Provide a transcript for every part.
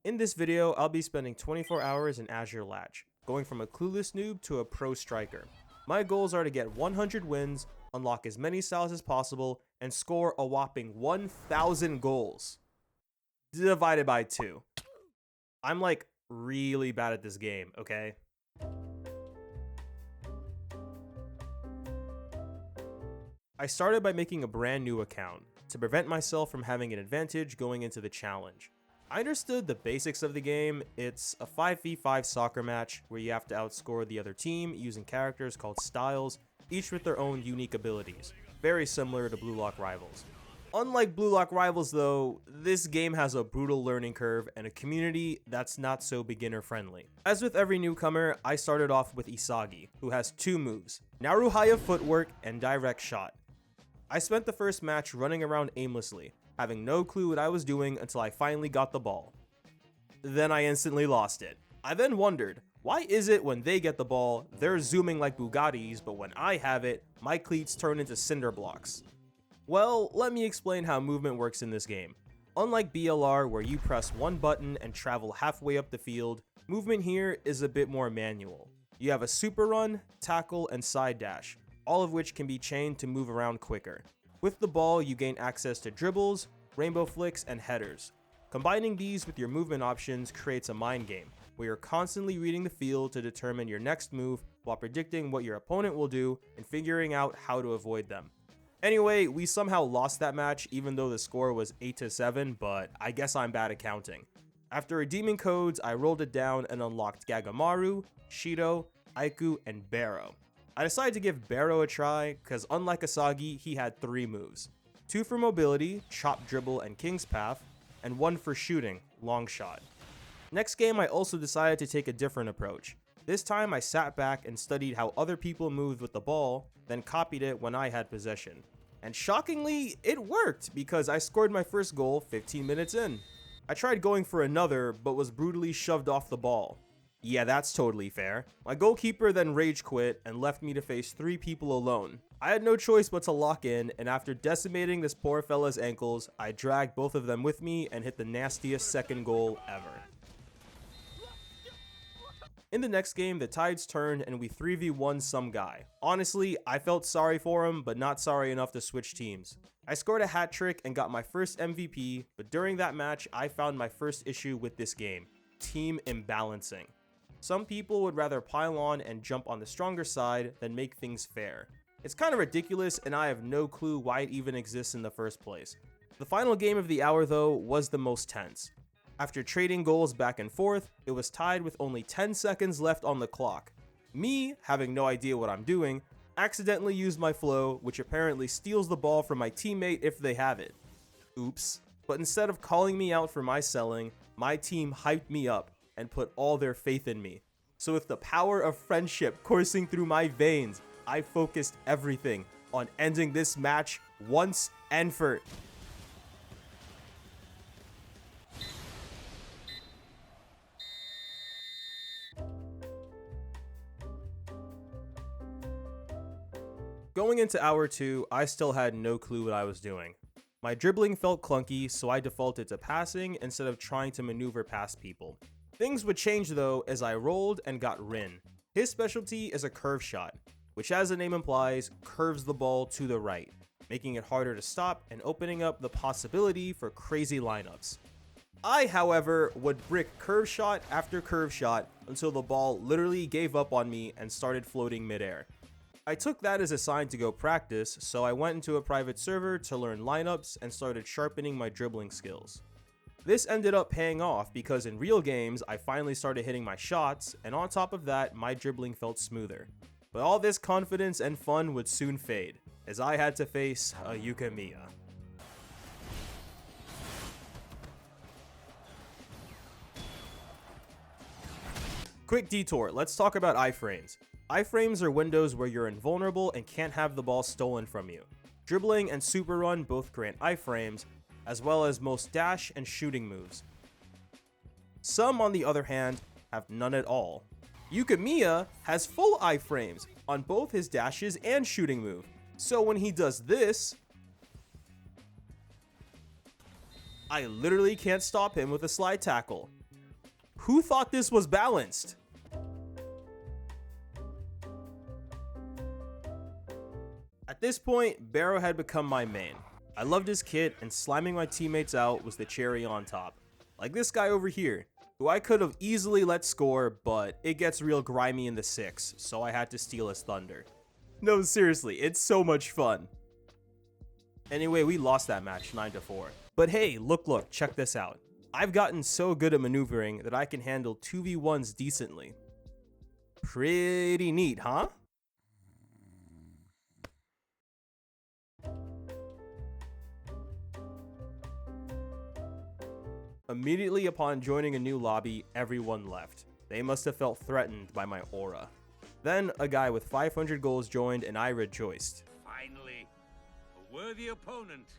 In this video, I'll be spending 24 hours in Azure Latch, going from a clueless noob to a pro striker. My goals are to get 100 wins, unlock as many styles as possible, and score a whopping 1,000 goals. Divided by 2. I'm like really bad at this game, okay? I started by making a brand new account to prevent myself from having an advantage going into the challenge. I understood the basics of the game. It's a 5v5 soccer match where you have to outscore the other team using characters called styles, each with their own unique abilities, very similar to Blue Lock Rivals. Unlike Blue Lock Rivals though, this game has a brutal learning curve and a community that's not so beginner friendly. As with every newcomer, I started off with Isagi, who has 2 moves, Naruhaya footwork and direct shot. I spent the first match running around aimlessly, having no clue what I was doing until I finally got the ball. Then I instantly lost it. I then wondered, why is it when they get the ball, they're zooming like Bugattis, but when I have it, my cleats turn into cinder blocks? Well, let me explain how movement works in this game. Unlike BLR, where you press one button and travel halfway up the field, movement here is a bit more manual. You have a super run, tackle, and side dash, all of which can be chained to move around quicker. With the ball, you gain access to dribbles, rainbow flicks, and headers. Combining these with your movement options creates a mind game, where you're constantly reading the field to determine your next move while predicting what your opponent will do and figuring out how to avoid them. Anyway, we somehow lost that match even though the score was 8-7, but I guess I'm bad at counting. After redeeming codes, I rolled it down and unlocked Gagamaru, Shido, Aiku, and Barrow. I decided to give Barrow a try because unlike Asagi, he had 3 moves. 2 for mobility, chop dribble and king's path, and 1 for shooting, long shot. Next game I also decided to take a different approach. This time I sat back and studied how other people moved with the ball, then copied it when I had possession. And shockingly, it worked because I scored my first goal 15 minutes in. I tried going for another, but was brutally shoved off the ball. Yeah, that's totally fair. My goalkeeper then rage quit and left me to face 3 people alone. I had no choice but to lock in, and after decimating this poor fella's ankles, I dragged both of them with me and hit the nastiest second goal ever. In the next game, the tides turned and we 3v1 some guy. Honestly, I felt sorry for him, but not sorry enough to switch teams. I scored a hat trick and got my first MVP, but during that match, I found my first issue with this game: team imbalancing. Some people would rather pile on and jump on the stronger side than make things fair. It's kind of ridiculous and I have no clue why it even exists in the first place. The final game of the hour though was the most tense. After trading goals back and forth, it was tied with only 10 seconds left on the clock. Me, having no idea what I'm doing, accidentally used my flow, which apparently steals the ball from my teammate if they have it. Oops. But instead of calling me out for my selling, my team hyped me up and put all their faith in me. So with the power of friendship coursing through my veins, I focused everything on ending this match once and for... Going into hour 2, I still had no clue what I was doing. My dribbling felt clunky, so I defaulted to passing instead of trying to maneuver past people. Things would change though as I rolled and got Rin. His specialty is a curve shot, which as the name implies, curves the ball to the right, making it harder to stop and opening up the possibility for crazy lineups. I, however, would brick curve shot after curve shot until the ball literally gave up on me and started floating midair. I took that as a sign to go practice, so I went into a private server to learn lineups and started sharpening my dribbling skills. This ended up paying off because in real games, I finally started hitting my shots, and on top of that, my dribbling felt smoother. But all this confidence and fun would soon fade, as I had to face a Yukimiya. Quick detour, let's talk about iframes. Iframes are windows where you're invulnerable and can't have the ball stolen from you. Dribbling and super run both grant iframes, as well as most dash and shooting moves. Some, on the other hand, have none at all. Yukimiya has full iframes on both his dashes and shooting move, so when he does this, I literally can't stop him with a slide tackle. Who thought this was balanced? At this point, Barrow had become my main. I loved his kit, and sliming my teammates out was the cherry on top. Like this guy over here, who I could have easily let score, but it gets real grimy in the 6, so I had to steal his thunder. No, seriously, it's so much fun. Anyway, we lost that match 9-4. But hey, look, check this out. I've gotten so good at maneuvering that I can handle 2v1s decently. Pretty neat, huh? Immediately upon joining a new lobby, everyone left. They must have felt threatened by my aura. Then, a guy with 500 goals joined and I rejoiced. Finally, a worthy opponent.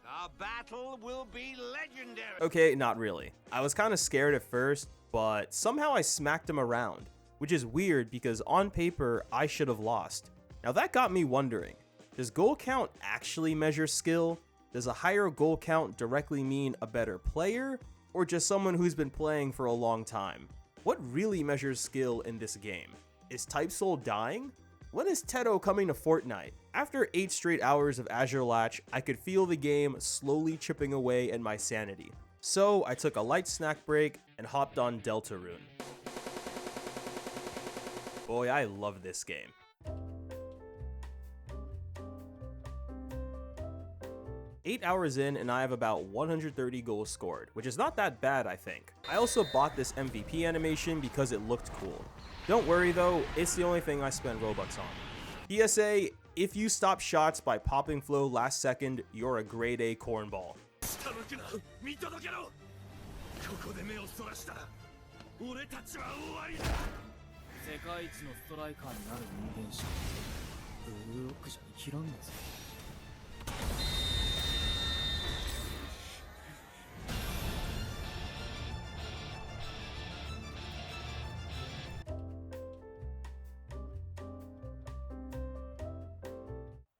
Our battle will be legendary. Okay, not really. I was kind of scared at first, but somehow I smacked him around, which is weird because on paper, I should have lost. Now that got me wondering, does goal count actually measure skill? Does a higher goal count directly mean a better player, or just someone who's been playing for a long time? What really measures skill in this game? Is Type Soul dying? When is Teto coming to Fortnite? After 8 straight hours of Azure Latch, I could feel the game slowly chipping away at my sanity. So I took a light snack break and hopped on Deltarune. Boy, I love this game. 8 hours in and I have about 130 goals scored, which is not that bad, I think. I also bought this MVP animation because it looked cool. Don't worry though, it's the only thing I spent Robux on. PSA, if you stop shots by popping flow last second, you're a grade A cornball.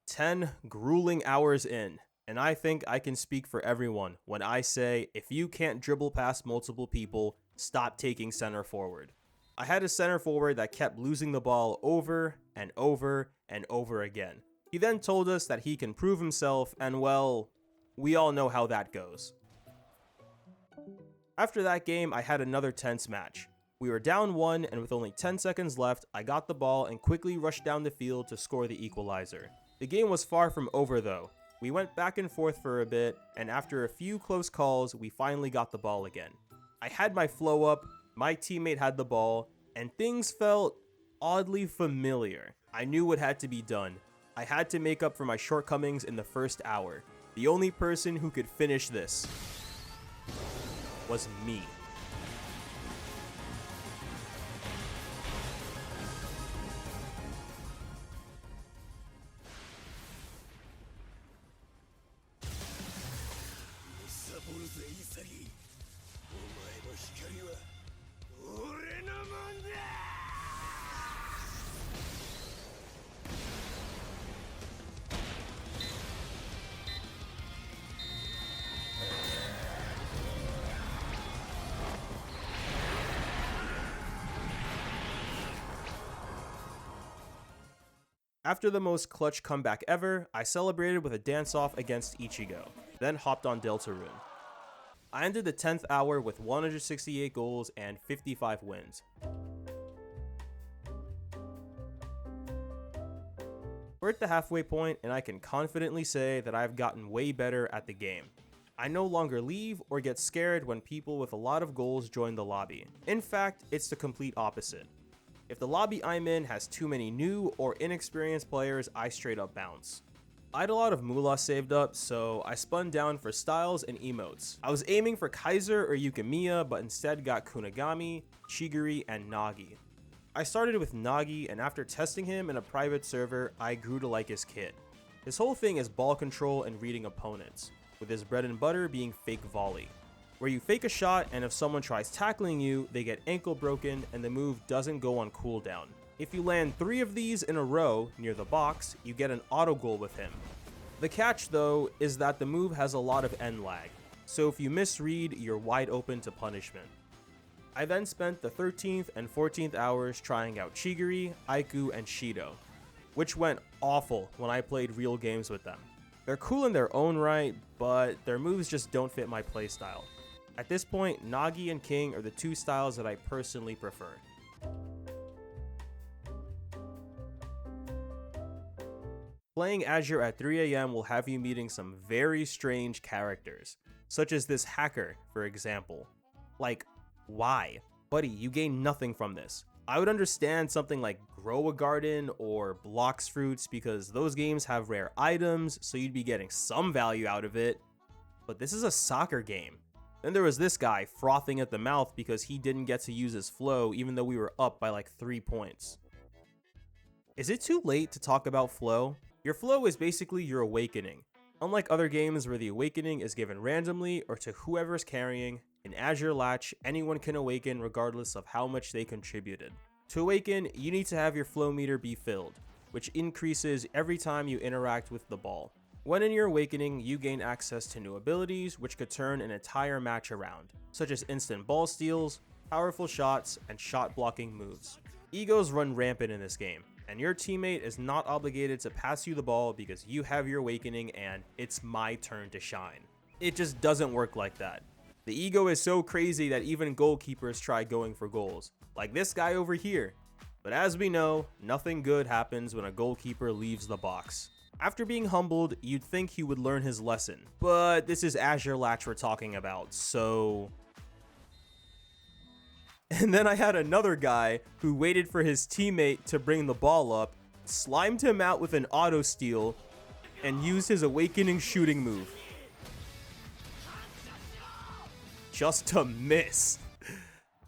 "10 grueling hours in, and I think I can speak for everyone when I say if you can't dribble past multiple people, stop taking center forward. I had a center forward that kept losing the ball over and over and over again. He then told us that he can prove himself, and well, we all know how that goes. After that game, I had another tense match. We were down 1, and with only 10 seconds left, I got the ball and quickly rushed down the field to score the equalizer. The game was far from over though. We went back and forth for a bit, and after a few close calls, we finally got the ball again. I had my flow up, my teammate had the ball, and things felt oddly familiar. I knew what had to be done. I had to make up for my shortcomings in the first hour. The only person who could finish this was me. After the most clutch comeback ever, I celebrated with a dance-off against Ichigo, then hopped on Deltarune. I ended the 10th hour with 168 goals and 55 wins. We're at the halfway point, and I can confidently say that I've gotten way better at the game. I no longer leave or get scared when people with a lot of goals join the lobby. In fact, it's the complete opposite. If the lobby I'm in has too many new or inexperienced players, I straight up bounce. I had a lot of moolah saved up, so I spun down for styles and emotes. I was aiming for Kaiser or Yukimiya, but instead got Kunigami, Chigiri, and Nagi. I started with Nagi, and after testing him in a private server, I grew to like his kit. His whole thing is ball control and reading opponents, with his bread and butter being fake volley, where you fake a shot and if someone tries tackling you, they get ankle broken and the move doesn't go on cooldown. If you land 3 of these in a row near the box, you get an auto goal with him. The catch though is that the move has a lot of end lag, so if you misread, you're wide open to punishment. I then spent the 13th and 14th hours trying out Chigiri, Aiku, and Shido, which went awful when I played real games with them. They're cool in their own right, but their moves just don't fit my playstyle. At this point, Nagi and King are the two styles that I personally prefer. Playing Azure at 3 AM will have you meeting some very strange characters, such as this hacker, for example. Like, why? Buddy, you gain nothing from this. I would understand something like Grow a Garden or Blocks Fruits because those games have rare items, so you'd be getting some value out of it. But this is a soccer game. Then there was this guy frothing at the mouth because he didn't get to use his flow even though we were up by like 3 points. Is it too late to talk about flow? Your flow is basically your awakening. Unlike other games where the awakening is given randomly or to whoever's carrying, in Azure Latch, anyone can awaken regardless of how much they contributed. To awaken, you need to have your flow meter be filled, which increases every time you interact with the ball. When in your awakening, you gain access to new abilities which could turn an entire match around, such as instant ball steals, powerful shots, and shot blocking moves. Egos run rampant in this game, and your teammate is not obligated to pass you the ball because you have your awakening and it's my turn to shine. It just doesn't work like that. The ego is so crazy that even goalkeepers try going for goals, like this guy over here. But as we know, nothing good happens when a goalkeeper leaves the box. After being humbled, you'd think he would learn his lesson, but this is Azure Latch we're talking about, so... And then I had another guy who waited for his teammate to bring the ball up, slimed him out with an auto steal, and used his awakening shooting move. Just to miss.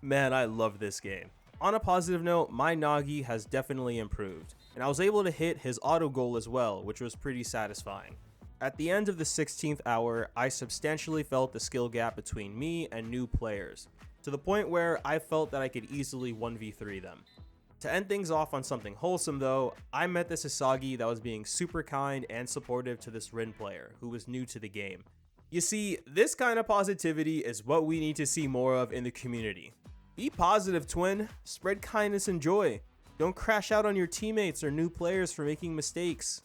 Man, I love this game. On a positive note, my Nagi has definitely improved, and I was able to hit his auto goal as well, which was pretty satisfying. At the end of the 16th hour, I substantially felt the skill gap between me and new players, to the point where I felt that I could easily 1v3 them. To end things off on something wholesome though, I met this Asagi that was being super kind and supportive to this Rin player, who was new to the game. You see, this kind of positivity is what we need to see more of in the community. Be positive, twin. Spread kindness and joy. Don't crash out on your teammates or new players for making mistakes.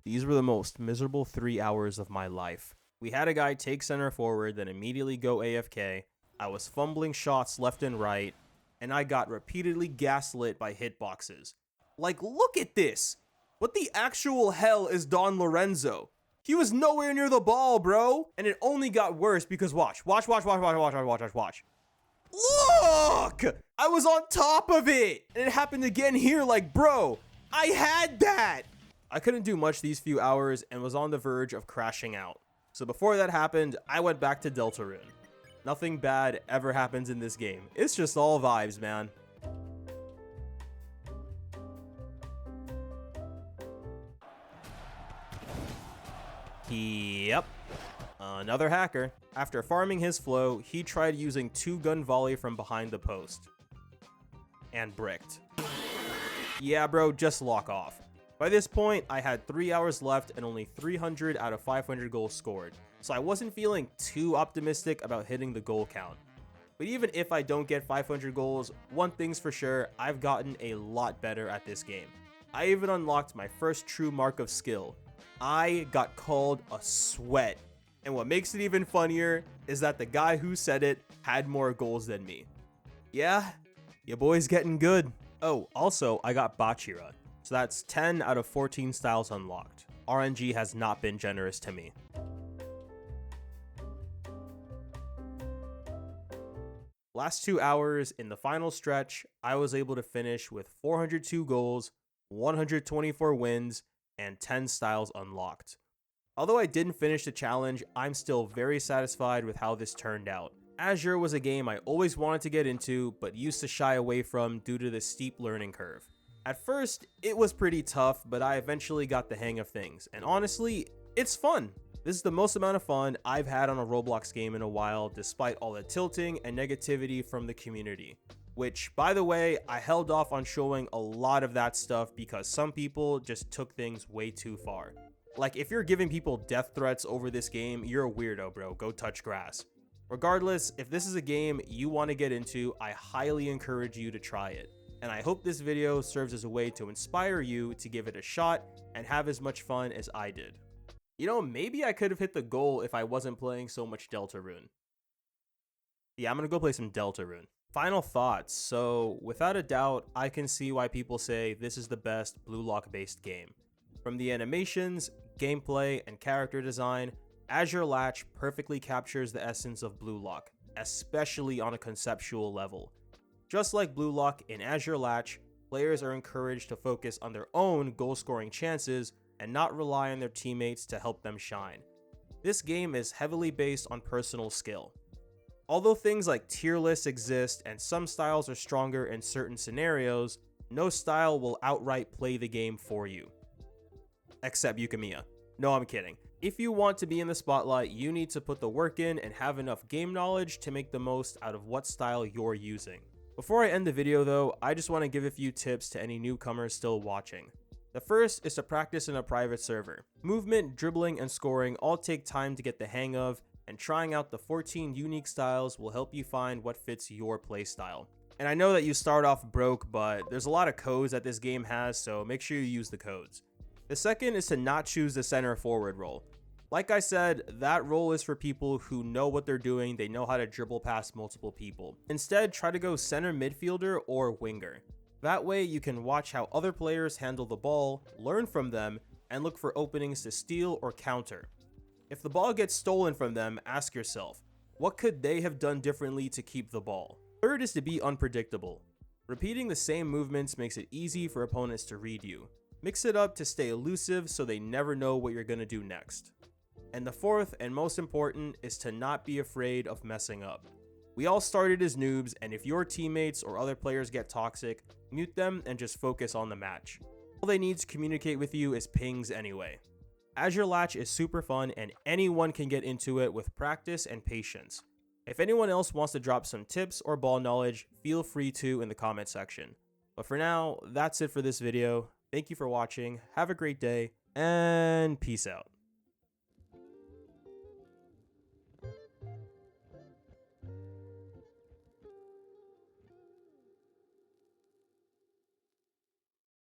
These were the most miserable 3 hours of my life. We had a guy take center forward, then immediately go AFK. I was fumbling shots left and right, and I got repeatedly gaslit by hitboxes. Like, look at this! What the actual hell is Don Lorenzo? He was nowhere near the ball, bro! And it only got worse because watch. Look! I was on top of it! And it happened again here, like, bro, I had that! I couldn't do much these few hours and was on the verge of crashing out. So before that happened, I went back to Deltarune. Nothing bad ever happens in this game. It's just all vibes, man. Yep. Another hacker. After farming his flow, he tried using 2-gun volley from behind the post. And bricked. Yeah, bro, just lock off. By this point, I had 3 hours left and only 300 out of 500 goals scored, so I wasn't feeling too optimistic about hitting the goal count. But even if I don't get 500 goals, one thing's for sure, I've gotten a lot better at this game. I even unlocked my first true mark of skill. I got called a sweat. And what makes it even funnier is that the guy who said it had more goals than me. Yeah, your boy's getting good. Oh, also, I got Bachira. So that's 10 out of 14 styles unlocked. RNG has not been generous to me. Last 2 hours in the final stretch, I was able to finish with 402 goals, 124 wins, and 10 styles unlocked. Although I didn't finish the challenge, I'm still very satisfied with how this turned out. Azure was a game I always wanted to get into, but used to shy away from due to the steep learning curve. At first, it was pretty tough, but I eventually got the hang of things, and honestly, it's fun. This is the most amount of fun I've had on a Roblox game in a while, despite all the tilting and negativity from the community. which, by the way, I held off on showing a lot of that stuff because some people just took things way too far. Like, if you're giving people death threats over this game, you're a weirdo, bro. Go touch grass. Regardless, if this is a game you want to get into, I highly encourage you to try it. And I hope this video serves as a way to inspire you to give it a shot and have as much fun as I did. You know, maybe I could have hit the goal if I wasn't playing so much Deltarune. Yeah, I'm gonna go play some Deltarune. Final thoughts. So, without a doubt, I can see why people say this is the best Blue Lock based game. From the animations, gameplay, and character design, Azure Latch perfectly captures the essence of Blue Lock, especially on a conceptual level. Just like Blue Lock, in Azure Latch, players are encouraged to focus on their own goal-scoring chances and not rely on their teammates to help them shine. This game is heavily based on personal skill. Although things like tier lists exist and some styles are stronger in certain scenarios, no style will outright play the game for you. Except Yukimiya. No, I'm kidding. If you want to be in the spotlight, you need to put the work in and have enough game knowledge to make the most out of what style you're using. Before I end the video though, I just want to give a few tips to any newcomers still watching. The first is to practice in a private server. Movement, dribbling, and scoring all take time to get the hang of, and trying out the 14 unique styles will help you find what fits your playstyle. And I know that you start off broke, but there's a lot of codes that this game has, so make sure you use the codes. The second is to not choose the center forward role. Like I said, that role is for people who know what they're doing, they know how to dribble past multiple people. Instead, try to go center midfielder or winger. That way you can watch how other players handle the ball, learn from them, and look for openings to steal or counter. If the ball gets stolen from them, ask yourself, what could they have done differently to keep the ball? Third is to be unpredictable. Repeating the same movements makes it easy for opponents to read you. Mix it up to stay elusive so they never know what you're gonna do next. And the fourth and most important is to not be afraid of messing up. We all started as noobs, and if your teammates or other players get toxic, mute them and just focus on the match. All they need to communicate with you is pings anyway. Azure Latch is super fun and anyone can get into it with practice and patience. If anyone else wants to drop some tips or ball knowledge, feel free to in the comment section. But for now, that's it for this video. Thank you for watching, have a great day, and peace out.